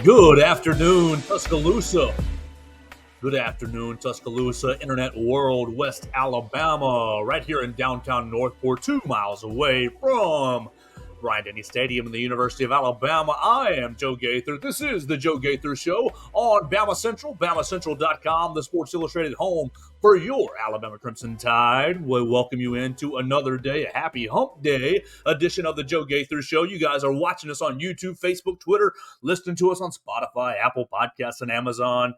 Good afternoon, Tuscaloosa. Good afternoon, Tuscaloosa, Internet World, West Alabama, right here in downtown Northport, 2 miles away from Bryant-Denny Stadium in the University of Alabama. I am Joe Gaither. This is the Joe Gaither Show on BamaCentral, BamaCentral.com, the Sports Illustrated home for your Alabama Crimson Tide. We welcome you into another day, a happy hump day edition of the Joe Gaither Show. You guys are watching us on YouTube, Facebook, Twitter, listening to us on Spotify, Apple Podcasts, and Amazon.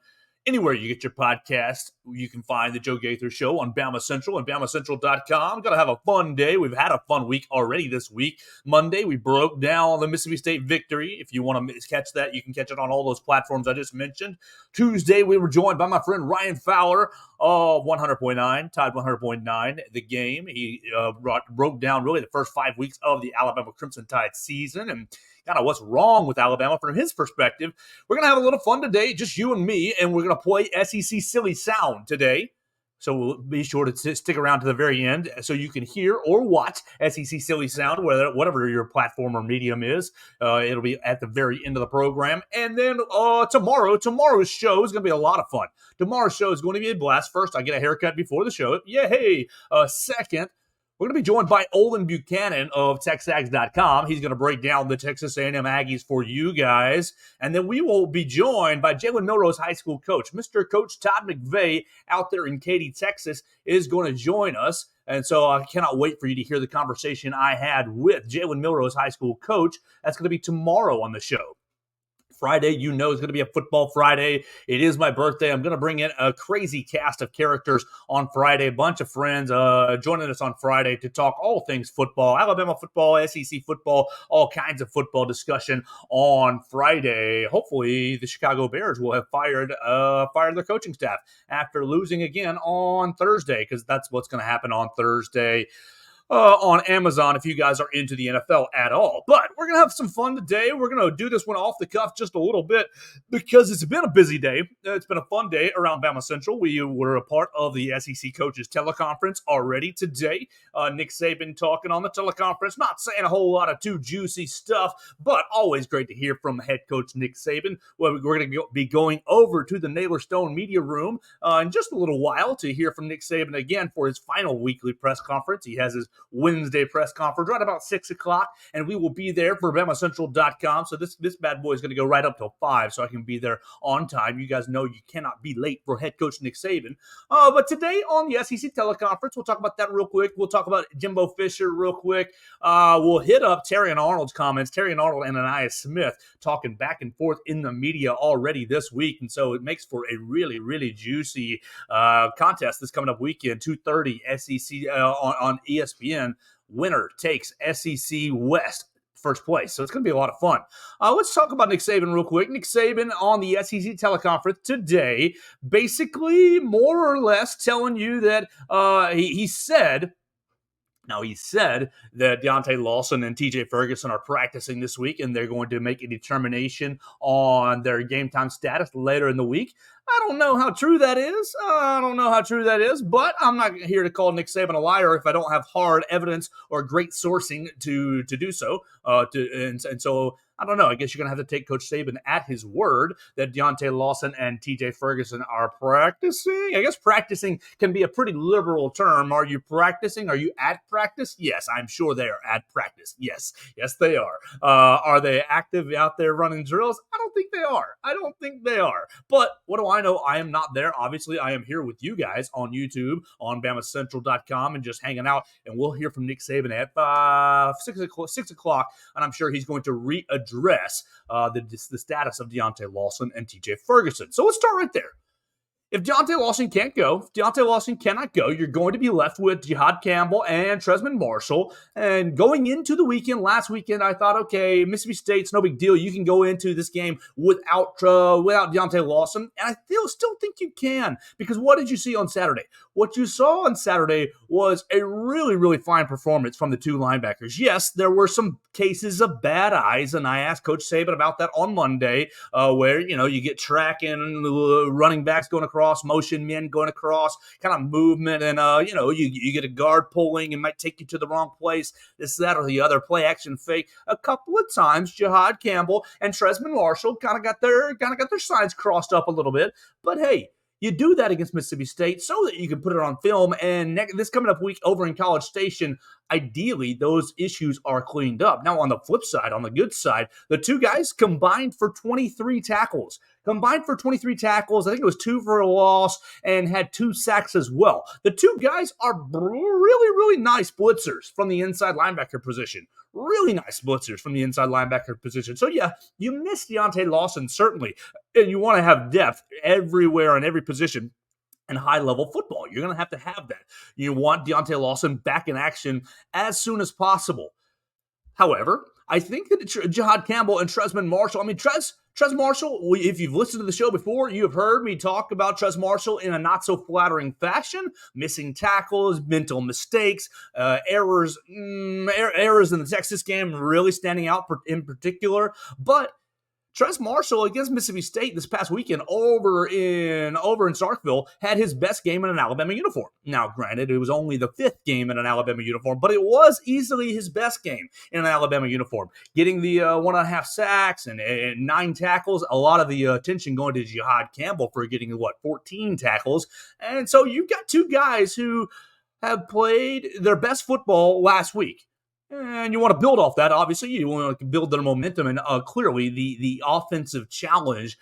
Anywhere you get your podcast, you can find the Joe Gaither Show on BamaCentral and BamaCentral.com. Going to have a fun day. We've had a fun week already this week. Monday, we broke down the Mississippi State victory. If you want to catch that, you can catch it on all those platforms I just mentioned. Tuesday, we were joined by my friend Ryan Fowler of 100.9, Tide 100.9, the game. He broke down really the first 5 weeks of the Alabama Crimson Tide season and kind of what's wrong with Alabama from his perspective. We're going to have a little fun today, just you and me, and we're going to play SEC Silly Sound today. So we'll be sure to stick around to the very end so you can hear or watch SEC Silly Sound, whatever your platform or medium is. It'll be at the very end of the program. And then tomorrow's show is going to be a lot of fun. Tomorrow's show is going to be a blast. First, I get a haircut before the show. Yay! Second, we're going to be joined by Olin Buchanan of TexAgs.com. He's going to break down the Texas A&M Aggies for you guys. And then we will be joined by Jalen Milrose High School coach. Mr. Coach Todd McVeigh out there in Katy, Texas, is going to join us. And so I cannot wait for you to hear the conversation I had with Jalen Milrose High School coach. That's going to be tomorrow on the show. Friday, you know, is going to be a football Friday. It is my birthday. I'm going to bring in a crazy cast of characters on Friday, a bunch of friends joining us on Friday to talk all things football, Alabama football, SEC football, all kinds of football discussion on Friday. Hopefully, the Chicago Bears will have fired their coaching staff after losing again on Thursday, because that's what's going to happen on Thursday. On Amazon if you guys are into the NFL at all. But we're going to have some fun today. We're going to do this one off the cuff just a little bit because it's been a busy day. It's been a fun day around BamaCentral. We were a part of the SEC Coaches Teleconference already today. Nick Saban talking on the teleconference, not saying a whole lot of too juicy stuff, but always great to hear from head coach Nick Saban. We're going to be going over to the Naylor Stone Media Room in just a little while to hear from Nick Saban again for his final weekly press conference. He has his Wednesday press conference right about 6 o'clock, and we will be there for BamaCentral.com. So this bad boy is going to go right up till 5, so I can be there on time. You guys know you cannot be late for head coach Nick Saban. But today on the SEC Teleconference, we'll talk about that real quick. We'll talk about Jimbo Fisher real quick. We'll hit up Terry and Arnold's comments. Terry and Arnold and Ananias Smith talking back and forth in the media already this week, and so it makes for a really, really juicy contest this coming up weekend, 2:30 SEC on ESPN. Winner takes SEC West first place. So it's going to be a lot of fun. Let's talk about Nick Saban real quick. Nick Saban on the SEC teleconference today, basically more or less telling you that he said that Deontay Lawson and TJ Ferguson are practicing this week, and they're going to make a determination on their game time status later in the week. I don't know how true that is. But I'm not here to call Nick Saban a liar if I don't have hard evidence or great sourcing to do so. And so I don't know. I guess you're going to have to take Coach Saban at his word that Deontay Lawson and TJ Ferguson are practicing. I guess practicing can be a pretty liberal term. Are you practicing? Are you at practice? Yes, I'm sure they are at practice. Yes, they are. Are they active out there running drills? I don't think they are. But what do I know? I am not there. Obviously, I am here with you guys on YouTube, on BamaCentral.com, and just hanging out. And we'll hear from Nick Saban at 6 o'clock, and I'm sure he's going to readdress the status of Deontay Lawson and TJ Ferguson. So let's start right there. If Deontay Lawson can't go, if Deontay Lawson cannot go, you're going to be left with Jihad Campbell and Tresman Marshall. And going into the weekend, last weekend, I thought, okay, Mississippi State's no big deal. You can go into this game without Deontay Lawson. And I still think you can, because what did you see on Saturday? What you saw on Saturday was a really, really fine performance from the two linebackers. Yes, there were some cases of bad eyes, and I asked Coach Saban about that on Monday, where, you get track and running backs going across, motion men going across, kind of movement, and, you get a guard pulling and might take you to the wrong place, this, that, or the other, play action fake. A couple of times, Jihad Campbell and Tresman Marshall kind of got their sides crossed up a little bit, but hey, you do that against Mississippi State so that you can put it on film. And this coming up week over in College Station, ideally, those issues are cleaned up. Now, on the flip side, on the good side, the two guys combined for 23 tackles. I think it was 2 for a loss and had 2 sacks as well. The two guys are really, really nice blitzers from the inside linebacker position. So, yeah, you miss Deontay Lawson, certainly. And you want to have depth everywhere in every position in high-level football. You're going to have that. You want Deontay Lawson back in action as soon as possible. However, I think that Jihad Campbell and Tresman Marshall, Trez Marshall, if you've listened to the show before, you have heard me talk about Trez Marshall in a not-so-flattering fashion, missing tackles, mental mistakes, errors in the Texas game really standing out in particular. But Trez Marshall against Mississippi State this past weekend over in Starkville had his best game in an Alabama uniform. Now, granted, it was only the 5th game in an Alabama uniform, but it was easily his best game in an Alabama uniform. Getting the 1.5 sacks and 9 tackles, a lot of the attention going to Jihad Campbell for getting, 14 tackles. And so you've got two guys who have played their best football last week. And you want to build off that, obviously. You want to build their momentum. And clearly, the offensive challenge,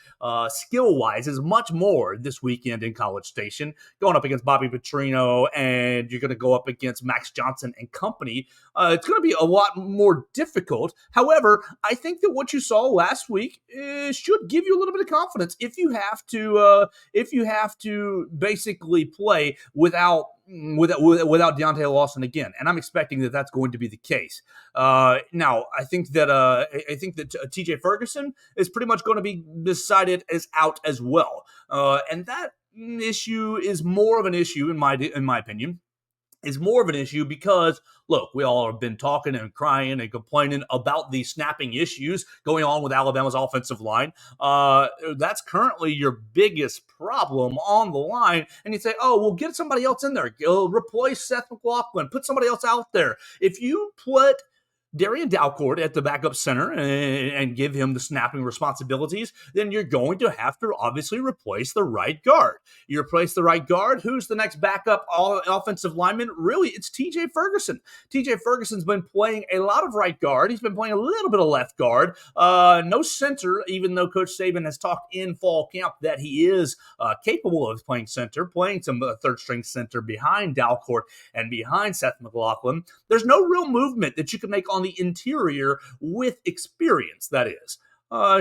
skill-wise, is much more this weekend in College Station. Going up against Bobby Petrino, and you're going to go up against Max Johnson and company. It's going to be a lot more difficult. However, I think that what you saw last week should give you a little bit of confidence if you have to basically play without Deontay Lawson again, and I'm expecting that that's going to be the case. Now, I think that TJ Ferguson is pretty much going to be decided as out as well, and that issue is more of an issue in my opinion. Is more of an issue because, look, we all have been talking and crying and complaining about the snapping issues going on with Alabama's offensive line. That's currently your biggest problem on the line. And you say, oh, well, get somebody else in there. Replace Seth McLaughlin. Put somebody else out there. If you put Darian Dalcourt at the backup center and give him the snapping responsibilities, then you're going to have to obviously replace the right guard. You replace the right guard, who's the next backup offensive lineman? Really, it's TJ Ferguson. TJ Ferguson's been playing a lot of right guard. He's been playing a little bit of left guard. No center, even though Coach Saban has talked in fall camp that he is capable of playing center, playing some third-string center behind Dalcourt and behind Seth McLaughlin. There's no real movement that you can make on the interior with experience, that is.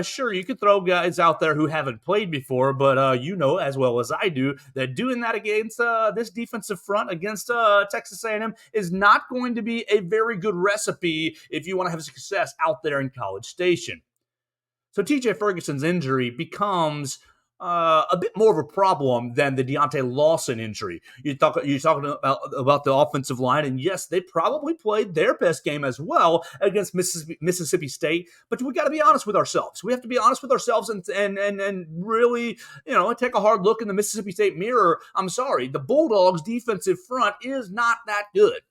Sure, you could throw guys out there who haven't played before, but you know as well as I do that doing that against this defensive front against Texas A&M is not going to be a very good recipe if you want to have success out there in College Station. So TJ Ferguson's injury becomes a bit more of a problem than the Deontay Lawson injury. You're talking about the offensive line, and yes, they probably played their best game as well against Mississippi State. But we got to be honest with ourselves. We have to be honest with ourselves and really, take a hard look in the Mississippi State mirror. I'm sorry, the Bulldogs' defensive front is not that good.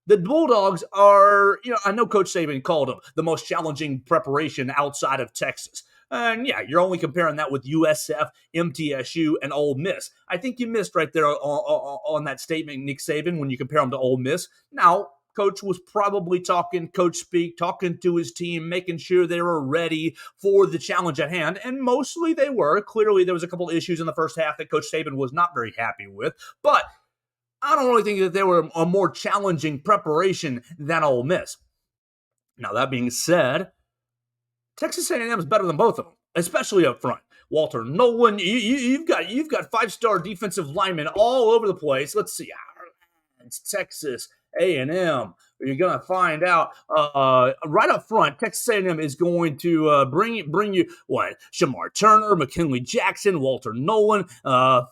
The Bulldogs are, I know Coach Saban called them the most challenging preparation outside of Texas. And yeah, you're only comparing that with USF, MTSU, and Ole Miss. I think you missed right there on that statement, Nick Saban, when you compare them to Ole Miss. Now, Coach was probably talking to his team, making sure they were ready for the challenge at hand. And mostly they were. Clearly, there was a couple of issues in the first half that Coach Saban was not very happy with. But I don't really think that they were a more challenging preparation than Ole Miss. Now, that being said, Texas A&M is better than both of them, especially up front. Walter Nolan. You've got 5-star defensive linemen all over the place. Let's see. It's Texas A&M. You're going to find out right up front. Texas A&M is going to bring you what? Shamar Turner, McKinley Jackson, Walter Nolan,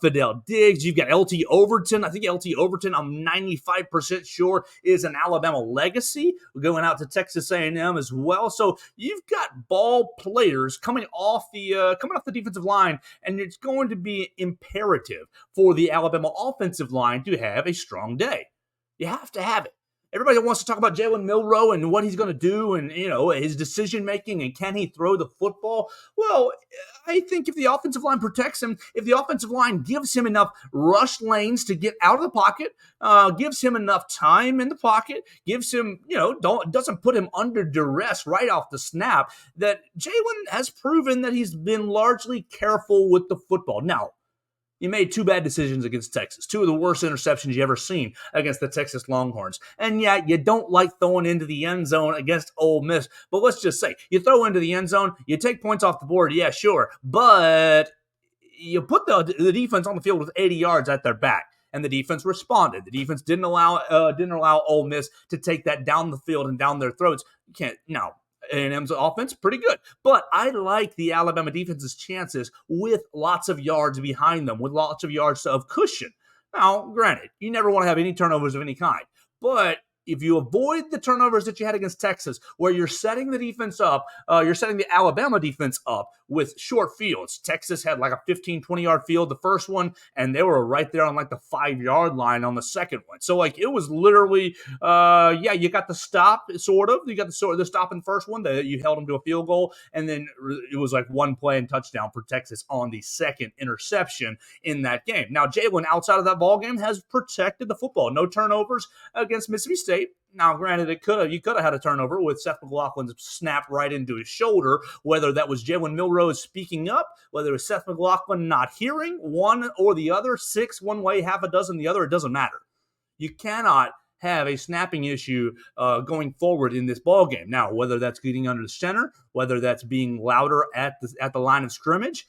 Fidel Diggs. You've got LT Overton. I think LT Overton, I'm 95% sure, is an Alabama legacy going out to Texas A&M as well. So you've got ball players coming off the defensive line, and it's going to be imperative for the Alabama offensive line to have a strong day. You have to have it. Everybody wants to talk about Jalen Milroe and what he's going to do and, his decision-making and can he throw the football. Well, I think if the offensive line protects him, if the offensive line gives him enough rush lanes to get out of the pocket, gives him enough time in the pocket, gives him, doesn't put him under duress right off the snap, that Jalen has proven that he's been largely careful with the football. Now, you made 2 bad decisions against Texas, 2 of the worst interceptions you ever seen against the Texas Longhorns. And yeah, you don't like throwing into the end zone against Ole Miss. But let's just say, you throw into the end zone, you take points off the board, yeah, sure. But you put the defense on the field with 80 yards at their back. And the defense responded. The defense didn't allow Ole Miss to take that down the field and down their throats. You can't, no. A&M's offense, pretty good. But I like the Alabama defense's chances with lots of yards behind them, with lots of yards of cushion. Now, granted, you never want to have any turnovers of any kind. But if you avoid the turnovers that you had against Texas, where you're setting the defense up, you're setting the Alabama defense up with short fields. Texas had like a 15, 20-yard field the first one, and they were right there on like the 5-yard line on the second one. So like it was literally, you got the stop, sort of. You got the stop in the first one. You held them to a field goal, and then it was like 1 play and touchdown for Texas on the second interception in that game. Now, Jalen, outside of that ball game, has protected the football. No turnovers against Mississippi State. Now, granted, you could have had a turnover with Seth McLaughlin's snap right into his shoulder, whether that was Jalen Milroe speaking up, whether it was Seth McLaughlin not hearing, one or the other, 6 one way, half a dozen the other, it doesn't matter. You cannot have a snapping issue going forward in this ball game. Now, whether that's getting under the center, whether that's being louder at the line of scrimmage,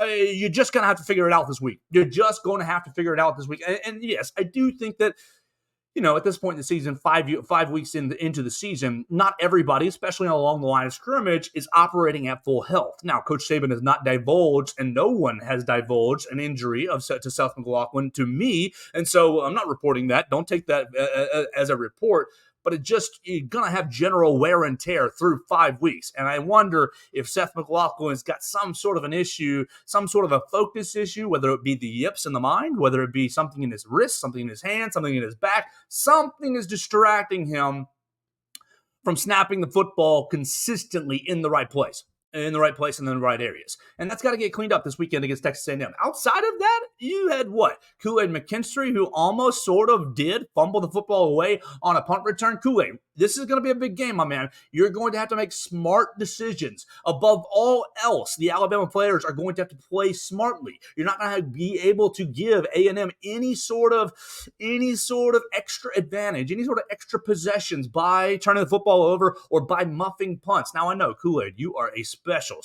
you're just going to have to figure it out this week. You're just going to have to figure it out this week. And yes, I do think that, at this point in the season, 5 weeks into the season, not everybody, especially along the line of scrimmage, is operating at full health. Now, Coach Saban has not divulged, and no one has divulged an injury to Seth McLaughlin to me, and so I'm not reporting that. Don't take that as a report. But you're going to have general wear and tear through 5 weeks. And I wonder if Seth McLaughlin's got some sort of an issue, some sort of a focus issue, whether it be the yips in the mind, whether it be something in his wrist, something in his hand, something in his back. Something is distracting him from snapping the football consistently in the right place. In the right place and in the right areas. And that's got to get cleaned up this weekend against Texas A&M. Outside of that, you had what? Kool-Aid McKinstry, who almost sort of did fumble the football away on a punt return. Kool-Aid, this is going to be a big game, my man. You're going to have to make smart decisions. Above all else, the Alabama players are going to have to play smartly. You're not going to be able to give A&M any sort of extra advantage, any sort of extra possessions by turning the football over or by muffing punts. Now, I know, Kool-Aid, you are a special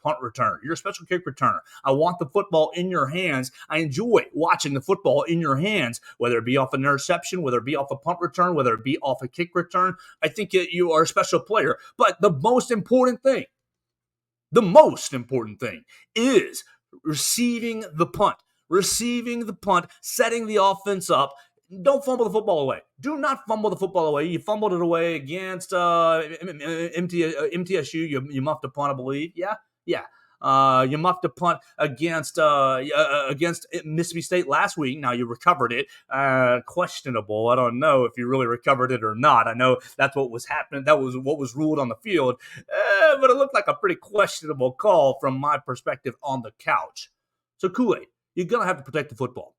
punt returner. You're a special kick returner. I want the football in your hands. I enjoy watching the football in your hands, whether it be off an interception, whether it be off a punt return, whether it be off a kick return. I think you are a special player. But the most important thing is receiving the punt, setting the offense up. Don't fumble the football away. Do not fumble the football away. You fumbled it away against MTSU. You muffed a punt, I believe. Yeah. You muffed a punt against Mississippi State last week. Now you recovered it. Questionable. I don't know if you really recovered it or not. I know that's what was happening. That was what was ruled on the field. But it looked like a pretty questionable call from my perspective on the couch. So Kool-Aid, you're going to have to protect the football.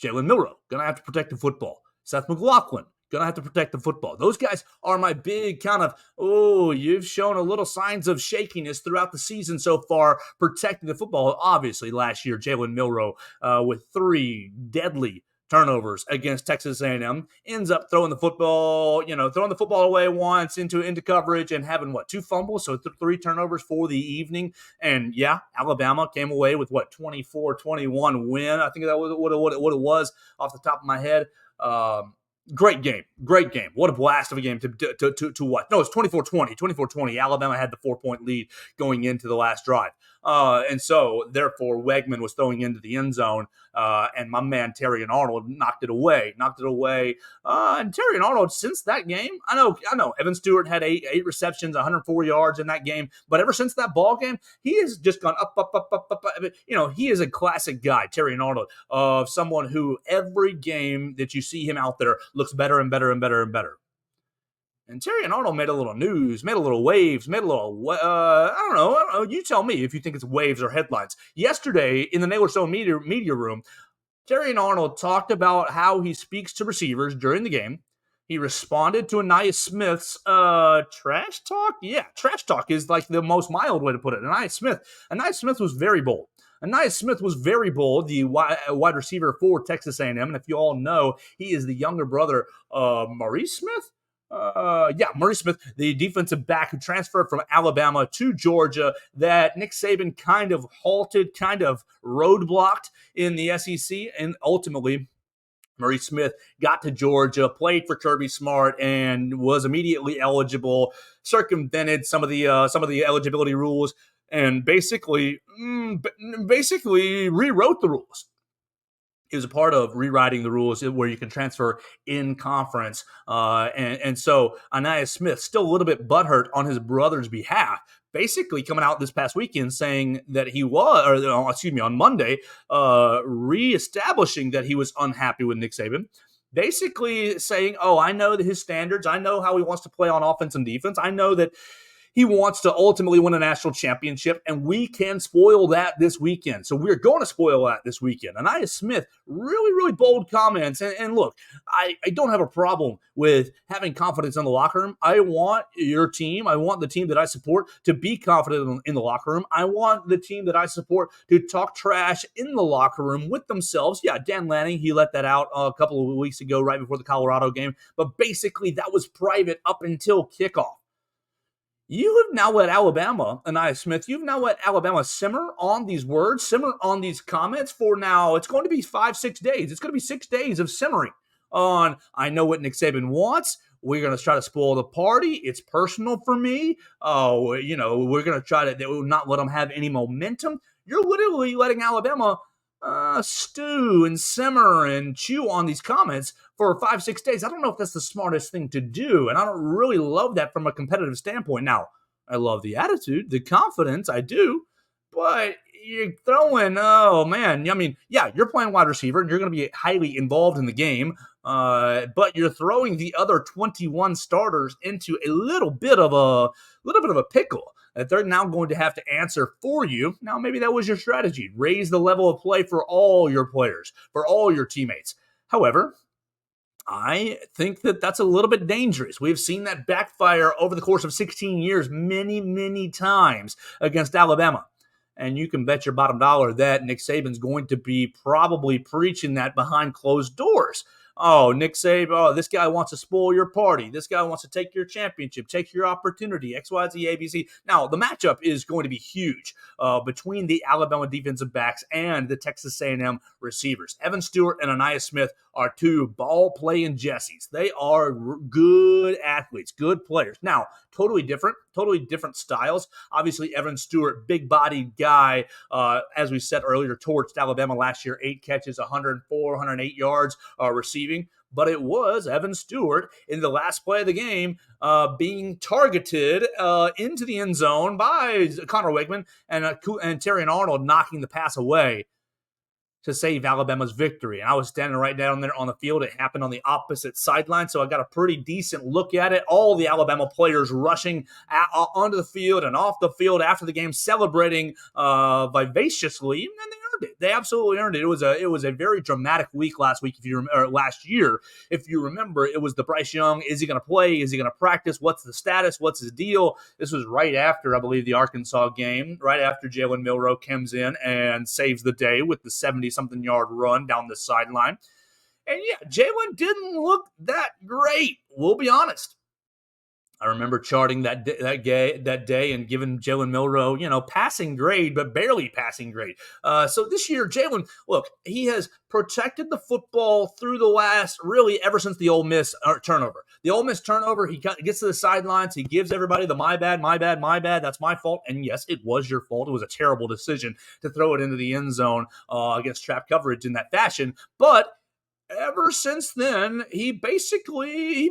Jalen Milroe, going to have to protect the football. Seth McLaughlin, going to have to protect the football. Those guys are my big kind of, you've shown a little signs of shakiness throughout the season so far, protecting the football. Obviously, last year, Jalen Milroe with 3 deadly turnovers against Texas A&M, ends up throwing the football away once into coverage and having, 2 fumbles, so 3 turnovers for the evening. And, yeah, Alabama came away with, 24-21 win. I think that was what it was off the top of my head. Great game. What a blast of a game to watch. No, it's 24-20. Alabama had the 4-point lead going into the last drive. And so, therefore, Wegman was throwing into the end zone, and my man Terry Arnold knocked it away. And Terry Arnold, since that game, I know, Evan Stewart had eight receptions, 104 yards in that game, but ever since that ball game, he has just gone up. He is a classic guy, Terry Arnold, of someone who every game that you see him out there looks better and better and better and better. And Terry Arnold made a little news, made a little waves, I don't know. You tell me if you think it's waves or headlines. Yesterday, in the Naylor Stone media room, Terry Arnold talked about how he speaks to receivers during the game. He responded to Anaya Smith's trash talk. Yeah, trash talk is like the most mild way to put it. Anaya Smith was very bold. The wide receiver for Texas A&M. And if you all know, he is the younger brother of Maurice Smith. Maurice Smith, the defensive back who transferred from Alabama to Georgia that Nick Saban kind of halted, kind of roadblocked in the SEC. And ultimately, Maurice Smith got to Georgia, played for Kirby Smart, and was immediately eligible, circumvented some of the eligibility rules, and basically rewrote the rules. He was a part of rewriting the rules where you can transfer in conference. And so Anaya Smith, still a little bit butthurt on his brother's behalf, basically coming out this past weekend saying that on Monday, reestablishing that he was unhappy with Nick Saban. Basically saying, I know his standards. I know how he wants to play on offense and defense. I know that he wants to ultimately win a national championship, and we can spoil that this weekend. So we're going to spoil that this weekend. Anaya Smith, really, really bold comments. And look, I don't have a problem with having confidence in the locker room. I want your team, I want the team that I support to be confident in the locker room. I want the team that I support to talk trash in the locker room with themselves. Yeah, Dan Lanning, he let that out a couple of weeks ago right before the Colorado game. But basically, that was private up until kickoff. You have now let Anaya Smith, simmer on these words, simmer on these comments for now. It's going to be 5-6 days. It's going to be 6 days of simmering on, I know what Nick Saban wants. We're going to try to spoil the party. It's personal for me. We're going to try to not let them have any momentum. You're literally letting Alabama stew and simmer and chew on these comments for 5-6 days. I don't know if that's the smartest thing to do, and I don't really love that from a competitive standpoint. Now, I love the attitude, the confidence, I do, but you're throwing, you're playing wide receiver, and you're going to be highly involved in the game, but you're throwing the other 21 starters into a little bit of a pickle that they're now going to have to answer for you. Now, maybe that was your strategy. Raise the level of play for all your players, for all your teammates. However, I think that that's a little bit dangerous. We've seen that backfire over the course of 16 years many, many times against Alabama. And you can bet your bottom dollar that Nick Saban's going to be probably preaching that behind closed doors. Nick Saban, this guy wants to spoil your party. This guy wants to take your championship, take your opportunity, X, Y, Z, A, B, C. Now, the matchup is going to be huge between the Alabama defensive backs and the Texas A&M receivers. Evan Stewart and Anaya Smith are two ball-playing Jessies. They are good athletes, good players. Now, totally different styles. Obviously, Evan Stewart, big-bodied guy, as we said earlier, torched Alabama last year, 8 catches, 104, 108 yards receiving. But it was Evan Stewart in the last play of the game being targeted into the end zone by Connor Wegman and Terry Arnold knocking the pass away to save Alabama's victory. And I was standing right down there on the field. It happened on the opposite sideline, so I got a pretty decent look at it. All the Alabama players rushing onto the field and off the field after the game, celebrating vivaciously, and they earned it. They absolutely earned it. It was a very dramatic week last year. If you remember, it was the Bryce Young, is he going to play? Is he going to practice? What's the status? What's his deal? This was right after, I believe, the Arkansas game, right after Jalen Milroe comes in and saves the day with the 70-something yard run down the sideline. And yeah, Jalen didn't look that great. We'll be honest. I remember charting that day and giving Jalen Milroe, passing grade, but barely passing grade. So this year, Jalen, look, he has protected the football through the last, really, ever since the Ole Miss turnover. The Ole Miss turnover, he gets to the sidelines, he gives everybody the my bad, that's my fault. And yes, it was your fault. It was a terrible decision to throw it into the end zone against trap coverage in that fashion. But ever since then, he basically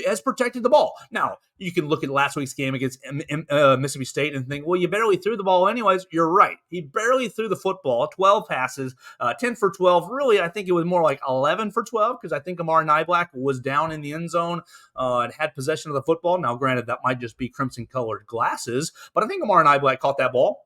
has protected the ball. Now, you can look at last week's game against Mississippi State and think, well, you barely threw the ball anyways. You're right. He barely threw the football, 12 passes, 10 for 12. Really, I think it was more like 11 for 12 because I think Amari Niblack was down in the end zone and had possession of the football. Now, granted, that might just be crimson-colored glasses, but I think Amari Niblack caught that ball.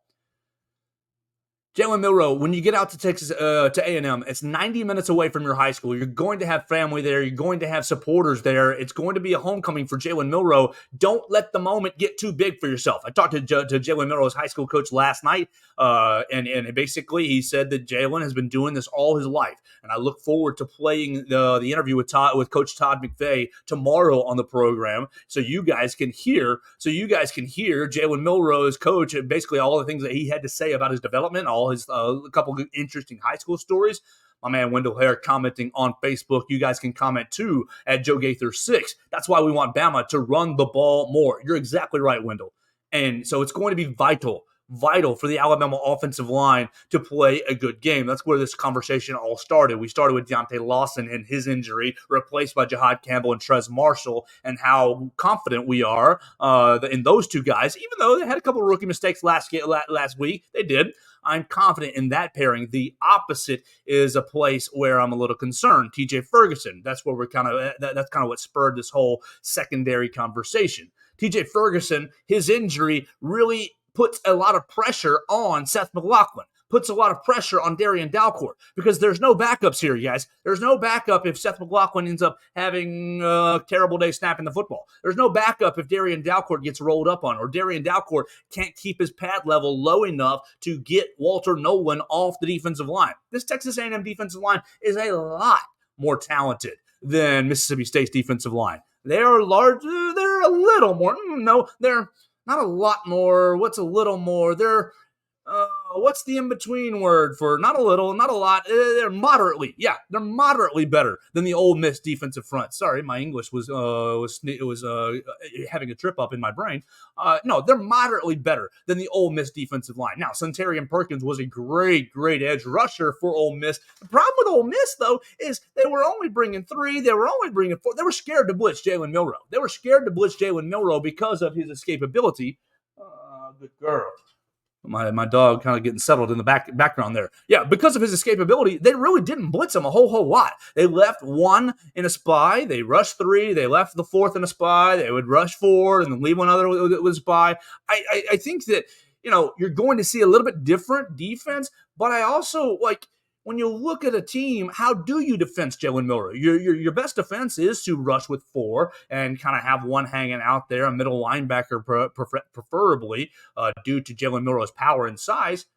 Jalen Milroe, when you get out to Texas to A&M, it's 90 minutes away from your high school. You're going to have family there. You're going to have supporters there. It's going to be a homecoming for Jalen Milroe. Don't let the moment get too big for yourself. I talked to Jalen Milroe's high school coach last night, and basically he said that Jalen has been doing this all his life. And I look forward to playing the interview with Coach Todd McVay tomorrow on the program, so you guys can hear Jalen Milroe's coach and basically all the things that he had to say about his development, all his a couple of interesting high school stories. My man Wendell Hare commenting on Facebook. You guys can comment too at Joe Gaither 6. That's why we want Bama to run the ball more. You're exactly right, Wendell. And so it's going to be vital for the Alabama offensive line to play a good game. That's where this conversation all started. We started with Deontay Lawson and his injury, replaced by Jahad Campbell and Trez Marshall, and how confident we are in those two guys, even though they had a couple of rookie mistakes last week. They did. I'm confident in that pairing. The opposite is a place where I'm a little concerned. TJ Ferguson. That's where that's kind of what spurred this whole secondary conversation. TJ Ferguson, his injury really puts a lot of pressure on Seth McLaughlin, puts a lot of pressure on Darian Dalcourt, because there's no backups here, guys. There's no backup if Seth McLaughlin ends up having a terrible day snapping the football. There's no backup if Darian Dalcourt gets rolled up on, or Darian Dalcourt can't keep his pad level low enough to get Walter Nolan off the defensive line. This Texas A&M defensive line is a lot more talented than Mississippi State's defensive line. They are larger. They're a little more. No, they're not a lot more. What's a little more? They're, what's the in-between word for not a little, not a lot? They're moderately. Yeah, they're moderately better than the Ole Miss defensive front. Sorry, my English was having a trip up in my brain. No, they're moderately better than the Ole Miss defensive line. Now, Centarian Perkins was a great edge rusher for Ole Miss. The problem with Ole Miss, though, is they were only bringing 3. They were only bringing 4. They were scared to blitz Jalen Milroe. Because of his escapability. Good girl. My dog kind of getting settled in the background there. Yeah, because of his escapability, they really didn't blitz him a whole lot. They left 1 in a spy. They rushed 3. They left the 4th in a spy. They would rush 4 and then leave one other with a spy. I think that, you're going to see a little bit different defense, but I also, when you look at a team, how do you defense Jalen Milroe? Your best defense is to rush with 4 and kind of have 1 hanging out there, a middle linebacker preferably, due to Jalen Milroe's power and size.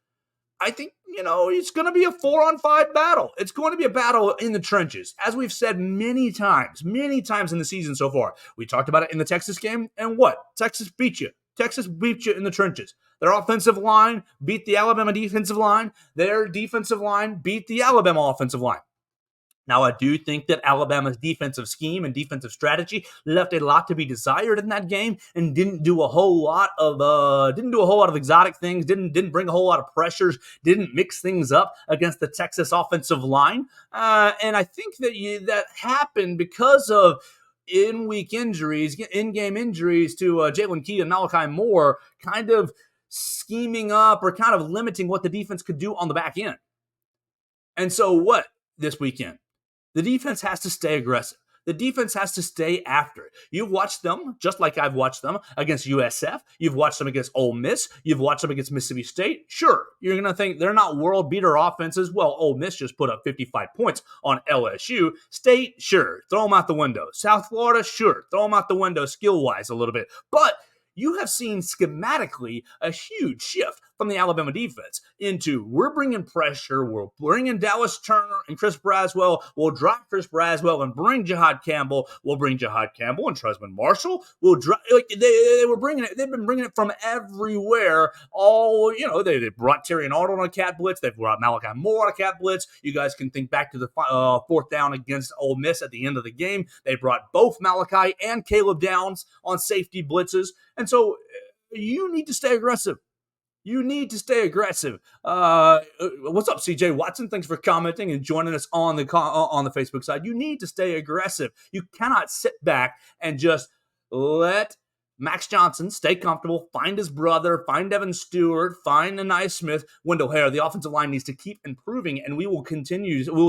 I think, it's going to be a 4-on-5 battle. It's going to be a battle in the trenches, as we've said many times in the season so far. We talked about it in the Texas game, and what? Texas beat you. Texas beat you in the trenches. Their offensive line beat the Alabama defensive line. Their defensive line beat the Alabama offensive line. Now, I do think that Alabama's defensive scheme and defensive strategy left a lot to be desired in that game, and didn't do a whole lot of exotic things. Didn't bring a whole lot of pressures. Didn't mix things up against the Texas offensive line. And I think that happened because of in-game injuries to Jalen Key and Malachi Moore, kind of scheming up or kind of limiting what the defense could do on the back end. And so what this weekend? The defense has to stay aggressive. The defense has to stay after it. You've watched them, just like I've watched them, against USF. You've watched them against Ole Miss. You've watched them against Mississippi State. Sure, you're going to think they're not world-beater offenses. Well, Ole Miss just put up 55 points on LSU. State, sure, throw them out the window. South Florida, sure, throw them out the window skill-wise a little bit. But you have seen schematically a huge shift. from the Alabama defense into we're bringing pressure, we're bringing Dallas Turner and Chris Braswell, we'll drop Chris Braswell and bring Jihad Campbell, we'll bring Jihad Campbell and Trezman Marshall, we'll drop, like they were bringing it, they've been bringing it from everywhere. All, they brought Terry and Arnold on a cat blitz, they've brought Malachi Moore on a cat blitz. You guys can think back to the fourth down against Ole Miss at the end of the game. They brought both Malachi and Caleb Downs on safety blitzes. And so you need to stay aggressive. You need to stay aggressive. What's up, CJ Watson? Thanks for commenting and joining us on the Facebook side. You need to stay aggressive. You cannot sit back and just let Max Johnson stay comfortable, find his brother, find Evan Stewart, find Anai Smith, Wendell Hare. The offensive line needs to keep improving, and we will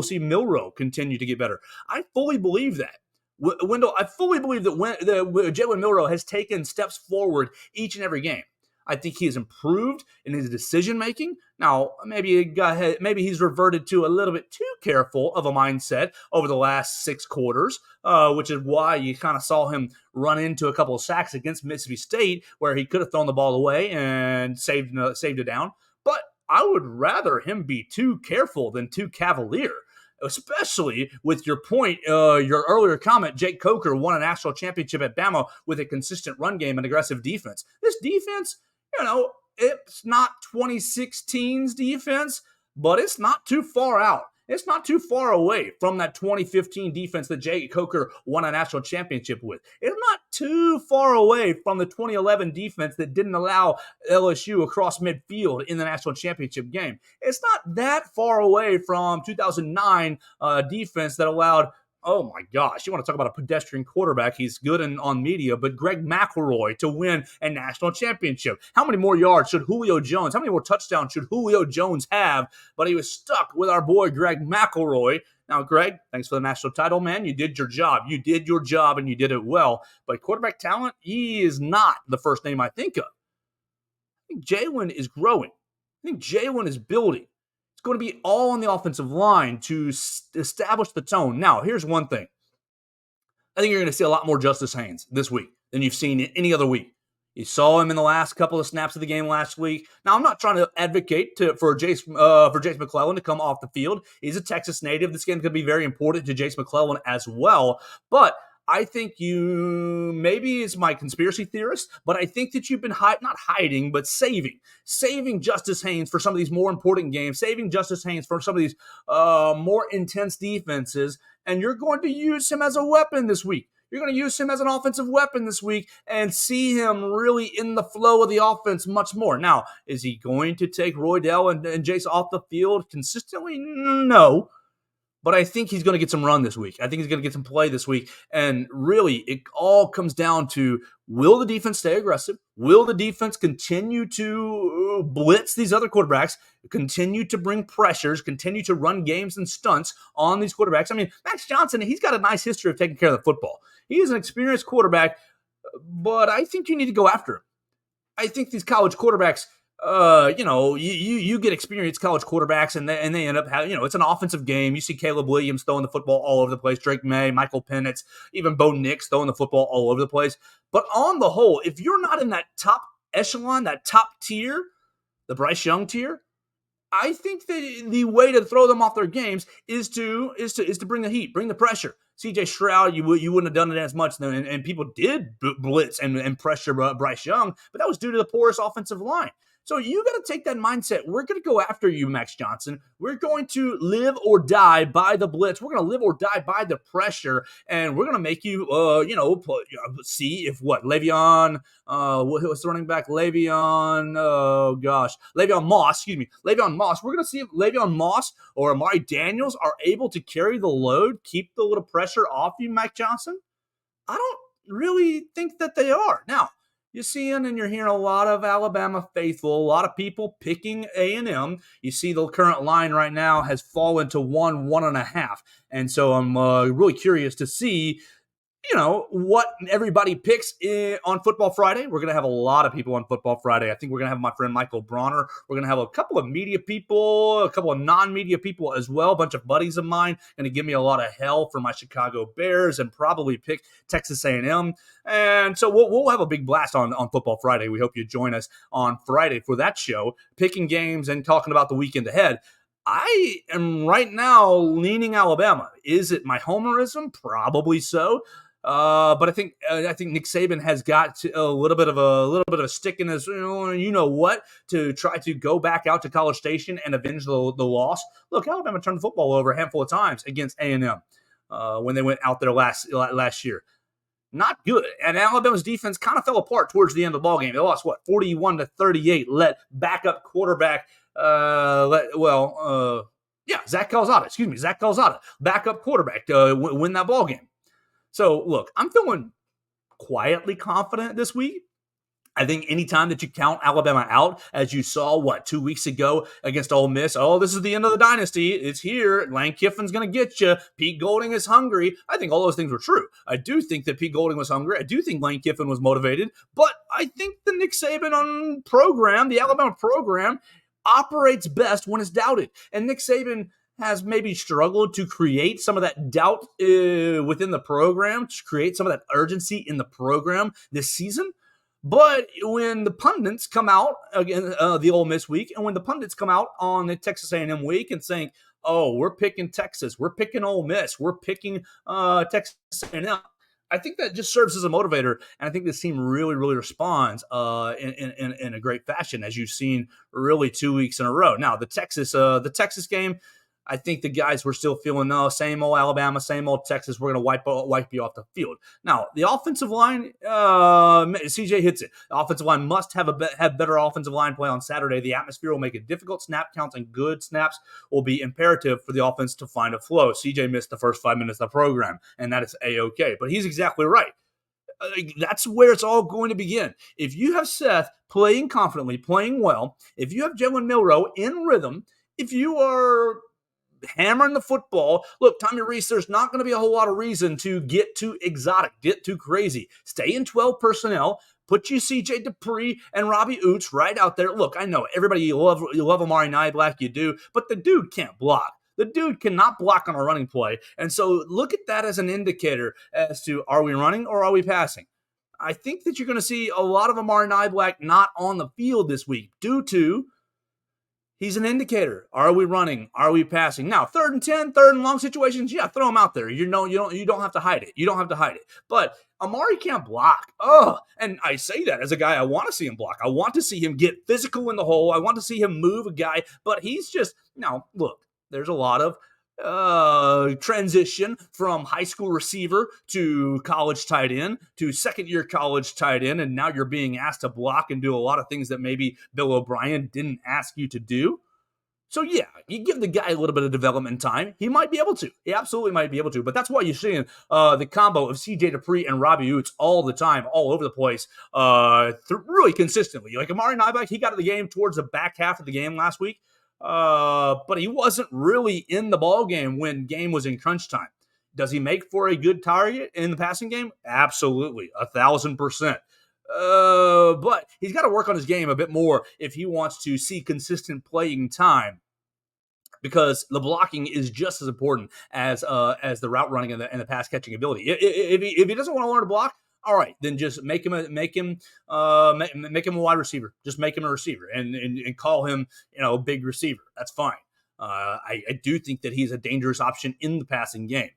see Milroe continue to get better. I fully believe that. Wendell, I fully believe that Jalen Milroe has taken steps forward each and every game. I think he has improved in his decision-making. Now, maybe he's reverted to a little bit too careful of a mindset over the last 6 quarters, which is why you kind of saw him run into a couple of sacks against Mississippi State where he could have thrown the ball away and saved it down. But I would rather him be too careful than too cavalier, especially with your point, your earlier comment. Jake Coker won a national championship at Bama with a consistent run game and aggressive defense. This defense, it's not 2016's defense, but it's not too far out. It's not too far away from that 2015 defense that Jake Coker won a national championship with. It's not too far away from the 2011 defense that didn't allow LSU across midfield in the national championship game. It's not that far away from 2009 defense that allowed, oh my gosh, you want to talk about a pedestrian quarterback. He's good on media, but Greg McElroy to win a national championship. How many more yards should Julio Jones, how many more touchdowns should Julio Jones have? But he was stuck with our boy Greg McElroy. Now, Greg, thanks for the national title, man. You did your job. You did your job, and you did it well. But quarterback talent, he is not the first name I think of. I think Jalen is growing. I think Jalen is building. It's going to be all on the offensive line to establish the tone. Now, here's one thing. I think you're going to see a lot more Justice Haynes this week than you've seen any other week. You saw him in the last couple of snaps of the game last week. Now, I'm not trying to advocate for Jace McClellan to come off the field. He's a Texas native. This game could be very important to Jace McClellan as well. But I think maybe it's my conspiracy theorist, but I think that you've been not hiding, but saving Justice Haynes for some of these more important games, saving Justice Haynes for some of these more intense defenses, and you're going to use him as a weapon this week. You're going to use him as an offensive weapon this week and see him really in the flow of the offense much more. Now, is he going to take Roydell and Jace off the field consistently? No. But I think he's going to get some run this week. I think he's going to get some play this week. And really, it all comes down to, will the defense stay aggressive? Will the defense continue to blitz these other quarterbacks, continue to bring pressures, continue to run games and stunts on these quarterbacks? I mean, Max Johnson, he's got a nice history of taking care of the football. He is an experienced quarterback, but I think you need to go after him. I think these college quarterbacks, you get experienced college quarterbacks and they end up having, it's an offensive game. You see Caleb Williams throwing the football all over the place, Drake May, Michael Penix, even Bo Nix throwing the football all over the place. But on the whole, if you're not in that top echelon, that top tier, the Bryce Young tier, I think that the way to throw them off their games is to bring the heat, bring the pressure. CJ Stroud, you wouldn't have done it as much, and people did blitz and pressure Bryce Young, but that was due to the porous offensive line. So you got to take that mindset. We're going to go after you, Max Johnson. We're going to live or die by the blitz. We're going to live or die by the pressure, and we're going to make you, see if Le'Veon, what's the running back? Le'Veon Moss, Le'Veon Moss. We're going to see if Le'Veon Moss or Amari Daniels are able to carry the load, keep the little pressure off you, Max Johnson. I don't really think that they are. Now, you're seeing and you're hearing a lot of Alabama faithful, a lot of people picking A&M. You see the current line right now has fallen to 1.5. And so I'm really curious to see what everybody picks on Football Friday. We're going to have a lot of people on Football Friday. I think we're going to have my friend Michael Bronner. We're going to have a couple of media people, a couple of non-media people as well, a bunch of buddies of mine going to give me a lot of hell for my Chicago Bears and probably pick Texas A&M. And so we'll have a big blast on Football Friday. We hope you join us on Friday for that show, picking games and talking about the weekend ahead. I am right now leaning Alabama. Is it my homerism? Probably so. But I think Nick Saban has got a little bit of a stick in his to try to go back out to College Station and avenge the loss. Look, Alabama turned the football over a handful of times against A&M when they went out there last year. Not good. And Alabama's defense kind of fell apart towards the end of the ballgame. They lost 41-38. Let backup quarterback Zach Calzada, backup quarterback, win that ballgame. So, look, I'm feeling quietly confident this week. I think anytime that you count Alabama out, as you saw, 2 weeks ago against Ole Miss, this is the end of the dynasty. It's here. Lane Kiffin's going to get you. Pete Golding is hungry. I think all those things were true. I do think that Pete Golding was hungry. I do think Lane Kiffin was motivated. But I think the Nick Saban program, the Alabama program, operates best when it's doubted. And Nick Saban has maybe struggled to create some of that doubt within the program, to create some of that urgency in the program this season. But when the pundits come out again, the Ole Miss week, and when the pundits come out on the Texas A&M week and saying, "Oh, we're picking Texas, we're picking Ole Miss, we're picking Texas A&M," I think that just serves as a motivator, and I think this team really, really responds in a great fashion, as you've seen really 2 weeks in a row. Now, the Texas game, I think the guys were still feeling, same old Alabama, same old Texas. We're going to wipe you off the field. Now, the offensive line, CJ hits it. The offensive line must have better offensive line play on Saturday. The atmosphere will make it difficult. Snap counts and good snaps will be imperative for the offense to find a flow. CJ missed the first 5 minutes of the program, and that is A-okay. But he's exactly right. That's where it's all going to begin. If you have Seth playing confidently, playing well, if you have Jalen Milroe in rhythm, if you are hammering the football. Look, Tommy Reese, there's not going to be a whole lot of reason to get too exotic, get too crazy. Stay in 12 personnel. Put you C.J. Dupree and Robbie Oots right out there. Look, I know everybody, you love Amari Niblack, you do, but the dude can't block. The dude cannot block on a running play. And so look at that as an indicator as to, are we running or are we passing? I think that you're going to see a lot of Amari Niblack not on the field this week due to he's an indicator. Are we running? Are we passing? Now, 3rd and 10, 3rd and long situations, yeah, throw them out there. You don't have to hide it. You don't have to hide it. But Amari can't block. And I say that as a guy, I want to see him block. I want to see him get physical in the hole. I want to see him move a guy. But he's just, look, there's a lot of transition from high school receiver to college tight end to second-year college tight end, and now you're being asked to block and do a lot of things that maybe Bill O'Brien didn't ask you to do. So, yeah, you give the guy a little bit of development time. He might be able to. He absolutely might be able to. But that's why you're seeing the combo of C.J. Dupree and Robbie Oots all the time, all over the place, really consistently. Like Amari Niblack, he got to the game towards the back half of the game last week. But he wasn't really in the ball game when game was in crunch time. Does he make for a good target in the passing game? Absolutely, 1,000%. But he's got to work on his game a bit more if he wants to see consistent playing time, because the blocking is just as important as the route running and the pass catching ability. If he doesn't want to learn to block, all right, then just make him a wide receiver. Just make him a receiver and call him, big receiver. That's fine. I do think that he's a dangerous option in the passing game.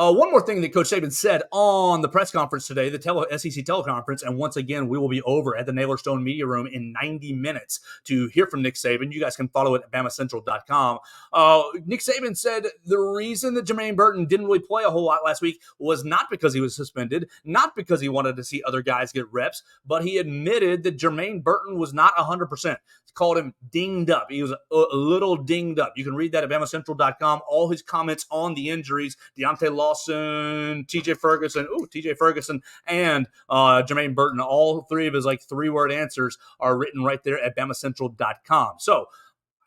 One more thing that Coach Saban said on the press conference today, the SEC Teleconference, and once again, we will be over at the Naylor Stone Media Room in 90 minutes to hear from Nick Saban. You guys can follow it at BamaCentral.com. Nick Saban said the reason that Jermaine Burton didn't really play a whole lot last week was not because he was suspended, not because he wanted to see other guys get reps, but he admitted that Jermaine Burton was not 100%. He called him dinged up. He was a little dinged up. You can read that at BamaCentral.com. All his comments on the injuries, Deontay Lawson, TJ Ferguson, and Jermaine Burton. All three of his 3-word answers are written right there at BamaCentral.com. So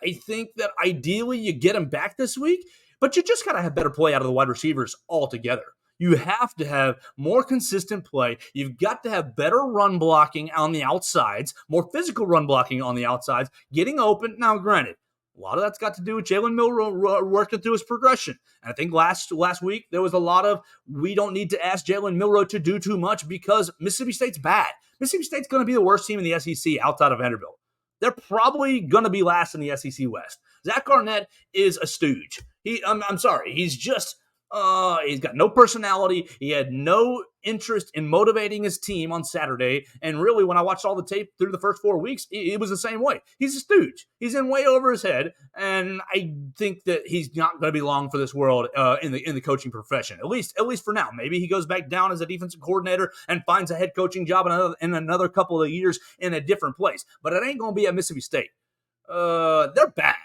I think that ideally you get him back this week, but you just got to have better play out of the wide receivers altogether. You have to have more consistent play. You've got to have better run blocking on the outsides, more physical run blocking on the outsides, getting open. Now, granted, a lot of that's got to do with Jalen Milroe working through his progression. And I think last week there was a lot of we don't need to ask Jalen Milroe to do too much because Mississippi State's bad. Mississippi State's going to be the worst team in the SEC outside of Vanderbilt. They're probably going to be last in the SEC West. Zach Arnett is a stooge. I'm sorry. He's just he's got no personality. He had no interest in motivating his team on Saturday. And really, when I watched all the tape through the first 4 weeks, it was the same way. He's a stooge. He's in way over his head. And I think that he's not going to be long for this world in the coaching profession, at least for now. Maybe he goes back down as a defensive coordinator and finds a head coaching job in another couple of years in a different place. But it ain't going to be at Mississippi State. They're bad.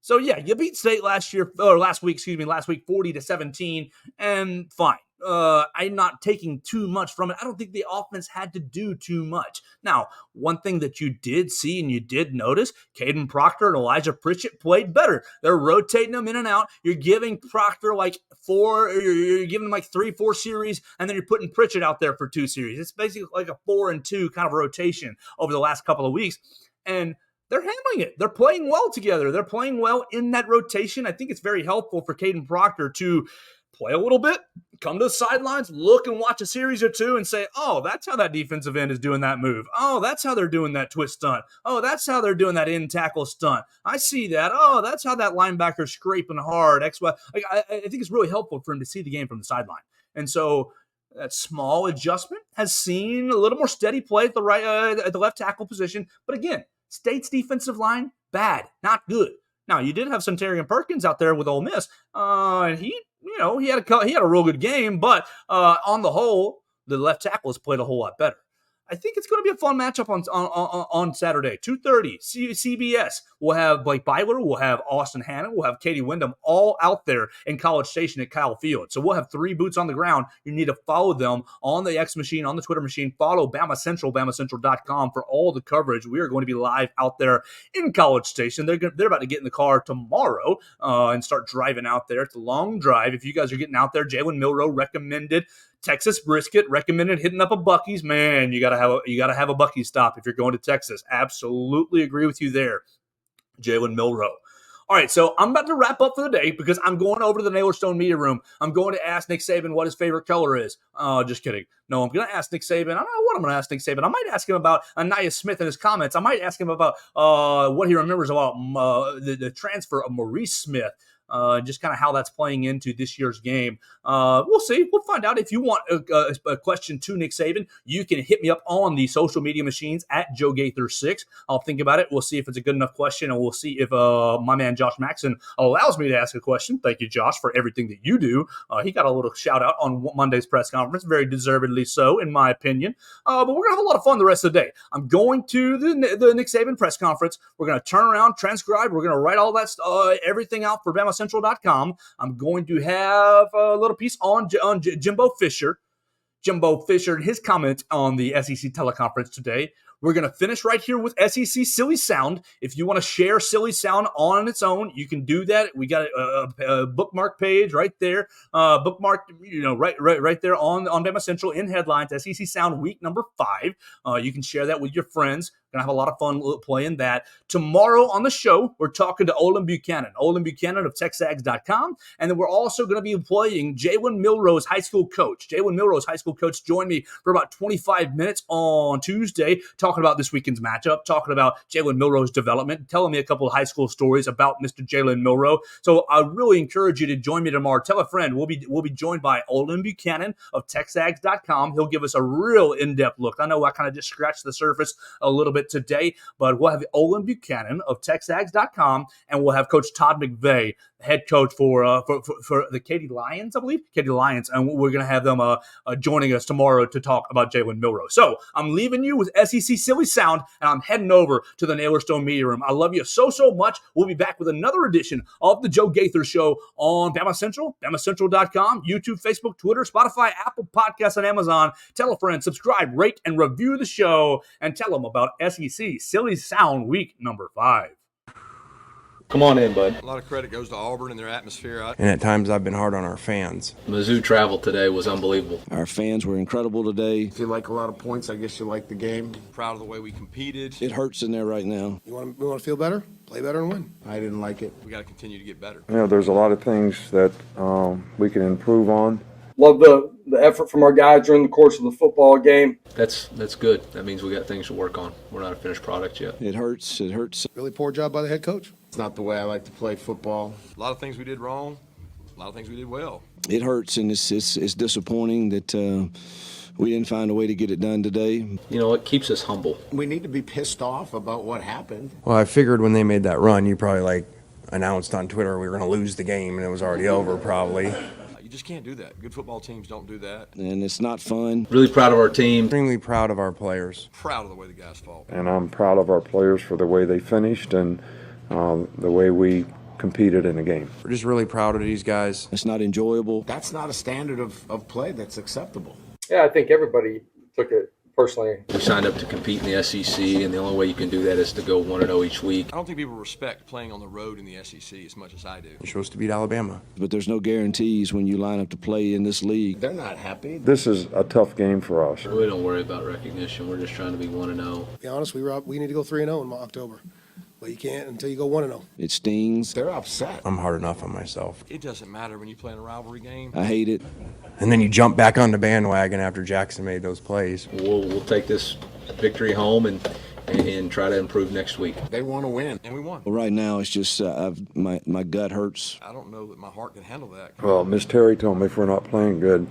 So, yeah, you beat State last week, 40-17, and fine. I'm not taking too much from it. I don't think the offense had to do too much. Now, one thing that you did see and you did notice, Caden Proctor and Elijah Pritchett played better. They're rotating them in and out. You're giving Proctor you're giving him like 3-4 series, and then you're putting Pritchett out there for 2 series. It's basically like a 4-2 kind of rotation over the last couple of weeks. And they're handling it. They're playing well together. They're playing well in that rotation. I think it's very helpful for Caden Proctor to play a little bit, come to the sidelines, look and watch a series or two and say, oh, that's how that defensive end is doing that move. Oh, that's how they're doing that twist stunt. Oh, that's how they're doing that in tackle stunt. I see that. Oh, that's how that linebacker's scraping hard. I think it's really helpful for him to see the game from the sideline. And so that small adjustment has seen a little more steady play at the left tackle position. But again, State's defensive line, bad, not good. Now, you did have Centurion Perkins out there with Ole Miss, and he had a real good game, but on the whole, the left tackle has played a whole lot better. I think it's going to be a fun matchup on Saturday, 2:30, CBS. We'll have Blake Byler, we'll have Austin Hannon, we'll have Katie Wyndham all out there in College Station at Kyle Field. So we'll have 3 boots on the ground. You need to follow them on the X machine, on the Twitter machine. Follow BamaCentral, BamaCentral.com for all the coverage. We are going to be live out there in College Station. They're about to get in the car tomorrow and start driving out there. It's a long drive. If you guys are getting out there, Jalen Milroe recommended Texas brisket, recommended hitting up a Buc-ee's. Man, you gotta have a Buc-ee's stop if you're going to Texas. Absolutely agree with you there, Jalen Milroe. All right, so I'm about to wrap up for the day because I'm going over to the Naylor Stone Media Room. I'm going to ask Nick Saban what his favorite color is. Just kidding. No, I'm going to ask Nick Saban. I don't know what I'm going to ask Nick Saban. I might ask him about Anaya Smith and his comments. I might ask him about what he remembers about the transfer of Maurice Smith. Just kind of how that's playing into this year's game. We'll see. We'll find out. If you want a question to Nick Saban, you can hit me up on the social media machines at Joe Gaither 6. I'll think about it. We'll see if it's a good enough question, and we'll see if my man Josh Maxson allows me to ask a question. Thank you, Josh, for everything that you do. He got a little shout out on Monday's press conference, very deservedly so, in my opinion. But we're gonna have a lot of fun the rest of the day. I'm going to the Nick Saban press conference. We're gonna turn around, transcribe. We're gonna write all that everything out for BamaCentral.com. I'm going to have a little piece on Jimbo Fisher. Jimbo Fisher and his comments on the SEC Teleconference today. We're going to finish right here with SEC Silly Sound. If you want to share Silly Sound on its own, you can do that. We got a bookmark page right there. Bookmark, right there on BamaCentral in headlines, SEC Sound week number 5. You can share that with your friends. Going to have a lot of fun playing that. Tomorrow on the show, we're talking to Olin Buchanan of TexAgs.com. And then we're also going to be playing Jalen Milroe's high school coach. Jalen Milroe's high school coach joined me for about 25 minutes on Tuesday, talking about this weekend's matchup, talking about Jalen Milroe's development, telling me a couple of high school stories about Mr. Jalen Milroe. So I really encourage you to join me tomorrow. Tell a friend. We'll be joined by Olin Buchanan of TexAgs.com. He'll give us a real in-depth look. I know I kind of just scratched the surface a little bit today, but we'll have Olin Buchanan of TexAgs.com, and we'll have Coach Todd McVeigh, head coach for the Katy Lions, I believe. Katy Lions, and we're going to have them joining us tomorrow to talk about Jalen Milroe. So I'm leaving you with SEC Silly Sound, and I'm heading over to the Naylor Stone Media Room. I love you so much. We'll be back with another edition of the Joe Gaither Show on BamaCentral, BamaCentral.com, YouTube, Facebook, Twitter, Spotify, Apple Podcasts, and Amazon. Tell a friend, subscribe, rate, and review the show, and tell them about SEC Silly Sound week number 5. Come on in, bud. A lot of credit goes to Auburn and their atmosphere. And at times I've been hard on our fans. Mizzou travel today was unbelievable. Our fans were incredible today. If you like a lot of points, I guess you like the game. Proud of the way we competed. It hurts in there right now. We want to feel better, play better, and win. I didn't like it. We got to continue to get better. You know, there's a lot of things that we can improve on. Love the effort from our guys during the course of the football game. That's good. That means we got things to work on. We're not a finished product yet. It hurts. It hurts. Really poor job by the head coach. It's not the way I like to play football. A lot of things we did wrong. A lot of things we did well. It hurts, and it's disappointing that we didn't find a way to get it done today. You know, it keeps us humble. We need to be pissed off about what happened. Well, I figured when they made that run, you probably announced on Twitter we were going to lose the game and it was already over probably. You just can't do that. Good football teams don't do that. And it's not fun. Really proud of our team. Extremely proud of our players. Proud of the way the guys fought. And I'm proud of our players for the way they finished and the way we competed in the game. We're just really proud of these guys. It's not enjoyable. That's not a standard of play that's acceptable. Yeah, I think everybody took it personally. We signed up to compete in the SEC, and the only way you can do that is to go 1-0 each week. I don't think people respect playing on the road in the SEC as much as I do. You're supposed to beat Alabama. But there's no guarantees when you line up to play in this league. They're not happy. This is a tough game for us. We don't worry about recognition. We're just trying to be 1-0. To be honest, we need to go 3-0 in October. But you can't until you go 1-0. It stings. They're upset. I'm hard enough on myself. It doesn't matter when you play in a rivalry game. I hate it. And then you jump back on the bandwagon after Jackson made those plays. We'll take this victory home and try to improve next week. They want to win. And we won. Well, right now, it's just my gut hurts. I don't know that my heart can handle that. Well, Miss Terry told me if we're not playing good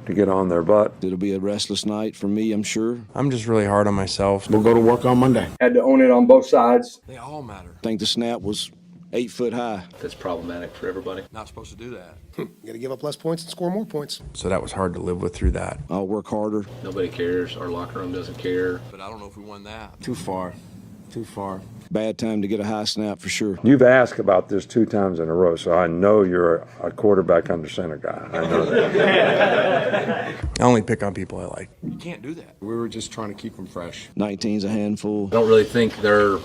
to get on their butt. It'll be a restless night for me, I'm sure. I'm just really hard on myself. We'll go to work on Monday. Had to own it on both sides. They all matter. I think the snap was 8 foot high. That's problematic for everybody. Not supposed to do that. You got to give up less points and score more points. So that was hard to live with through that. I'll work harder. Nobody cares. Our locker room doesn't care. But I don't know if we won that. Too far. Too far. Bad time to get a high snap for sure. You've asked about this 2 times in a row, so I know you're a quarterback under center guy. I know that. I only pick on people I like. You can't do that. We were just trying to keep them fresh. 19's a handful. I don't really think they're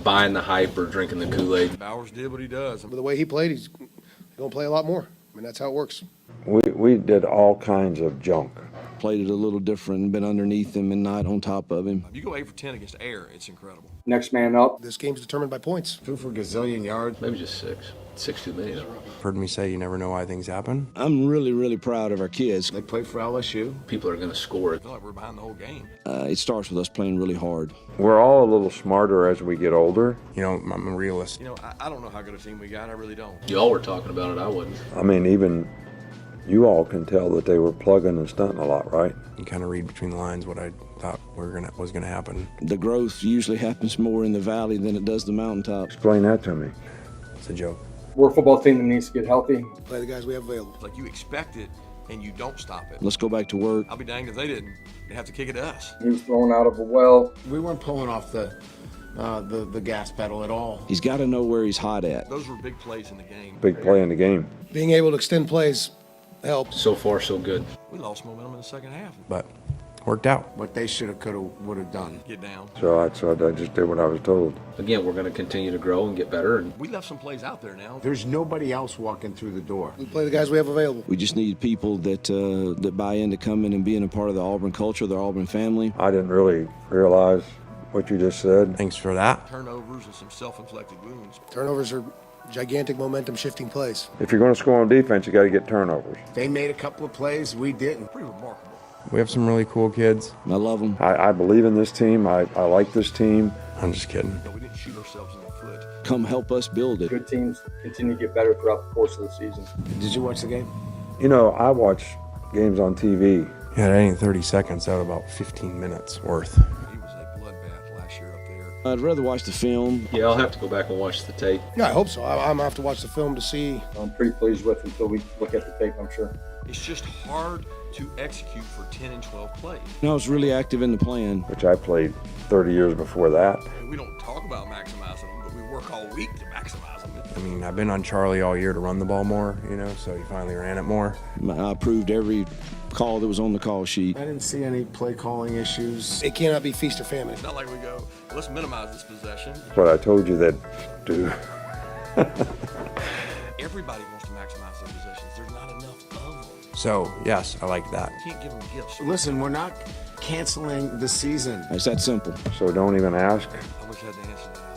buying the hype or drinking the Kool-Aid. Bowers did what he does. But the way he played, he's going to play a lot more. I mean, that's how it works. We did all kinds of junk. Played it a little different and been underneath him and not on top of him. If you go 8 for 10 against air, it's incredible. Next man up. This game's determined by points. 2 for a gazillion yards. Maybe just 6. 6 too many, though. Heard me say you never know why things happen. I'm really, really proud of our kids. They play for LSU. People are going to score I it. feel like we're behind the whole game. It starts with us playing really hard. We're all a little smarter as we get older. You know, I'm a realist. You know, I don't know how good a team we got. I really don't. Y'all were talking about it. I wasn't. I mean, even you all can tell that they were plugging and stunting a lot, right? You kind of read between the lines what I thought was going to happen. The growth usually happens more in the valley than it does the mountaintops. Explain that to me. It's a joke. We're a football team that needs to get healthy. Play the guys we have available. It's like you expect it, and you don't stop it. Let's go back to work. I'll be danged if they didn't. They'd have to kick it to us. He was thrown out of a well. We weren't pulling off the gas pedal at all. He's got to know where he's hot at. Those were big plays in the game. Big play in the game. Being able to extend plays helps. So far, so good. We lost momentum in the second half. But worked out. What they should have, could have, would have done. Get down. So I just did what I was told. Again, we're going to continue to grow and get better. And We left some plays out there now. There's nobody else walking through the door. We play the guys we have available. We just need people that buy into coming and being a part of the Auburn culture, the Auburn family. I didn't really realize what you just said. Thanks for that. Turnovers and some self-inflicted wounds. Turnovers are gigantic momentum-shifting plays. If you're going to score on defense, you got to get turnovers. They made a couple of plays. We didn't. Pretty remarkable. We have some really cool kids. I love them. I believe in this team. I like this team. I'm just kidding. No, we didn't shoot ourselves in the foot. Come help us build it. Good teams continue to get better throughout the course of the season. Did you watch the game? You know, I watch games on TV. Yeah, that ain't 30 seconds out of about 15 minutes worth. He was a bloodbath last year up there. I'd rather watch the film. yeah, I'll have to go back and watch the tape. Yeah, I hope so. I'm going to have to watch the film to see. I'm pretty pleased with until we look at the tape, I'm sure. It's just hard to execute for 10 and 12 plays. I was really active in the plan. Which I played 30 years before that. We don't talk about maximizing them, but we work all week to maximize them. I mean, I've been on Charlie all year to run the ball more, you know, so he finally ran it more. I approved every call that was on the call sheet. I didn't see any play calling issues. It cannot be feast or famine. It's not like we go, let's minimize this possession. But I told you that to Everybody wants to maximize their possessions. There's not enough of them. So, yes, I like that. You can't give them gifts. Listen, we're not canceling the season. It's that simple. So don't even ask. I wish I had the answer to that.